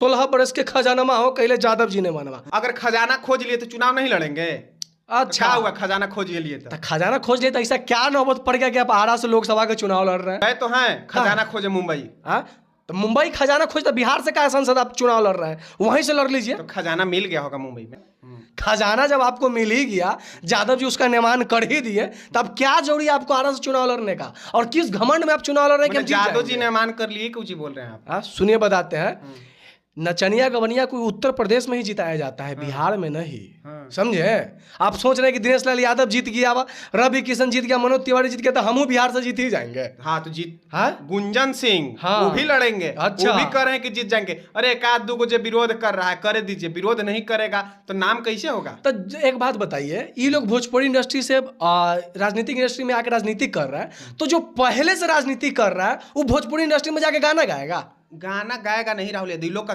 16 बरस के खजानमा हो कहले यादव जी ने मनवा। अगर खजाना खोज लिए तो चुनाव नहीं लड़ेंगे? अच्छा, क्या हुआ खजाना खोज लिए तो? तो खजाना खोज लिए तो ऐसा क्या नौबत पड़ गया कि आप आरा से लोकसभा के चुनाव लड़ रहे हैं? गए तो हैं खजाना खोजे मुंबई। हाँ, तो मुंबई खजाना खोज तो बिहार से क्या सांसद आप चुनाव लड़ रहे हैं, वहीं से लड़ लीजिए। तो खजाना मिल गया होगा मुंबई में। खजाना जब आपको मिल ही गया, यादव जी उसका निर्माण कर ही दिए, तब क्या जरूरी है आपको आरा से चुनाव लड़ने का? और किस घमंड में आप चुनाव लड़ रहे हैं कि हम जीत यादव जी जाएंगे? ने मान कर लिए कुछ ही बोल रहे हैं आप। हाँ, सुनिए बताते हैं। नचनिया गवनिया कोई उत्तर प्रदेश में ही जिताया जाता है, बिहार में नहीं। समझे? आप सोच रहे हैं कि दिनेश लाल यादव जीत गया, रवि किशन जीत गया, मनोज तिवारी जीत गया, तो हम बिहार से जीत ही जाएंगे। हाँ तो जीत। हाँ, गुंजन सिंह हाँ, वो भी लड़ेंगे। अच्छा, वो भी कह रहे हैं कि जीत जाएंगे। अरे एक आध दो जो विरोध कर रहा है करे दीजिए, विरोध नहीं करेगा तो नाम कैसे होगा? तो एक बात बताइए, ये लोग भोजपुरी इंडस्ट्री से राजनीतिक इंडस्ट्री में आकर राजनीति कर रहा है, तो जो पहले से राजनीति कर रहा है वो भोजपुरी इंडस्ट्री में जाके गाना गाएगा? गाना गाएगा नहीं राहुल यादव, लोग का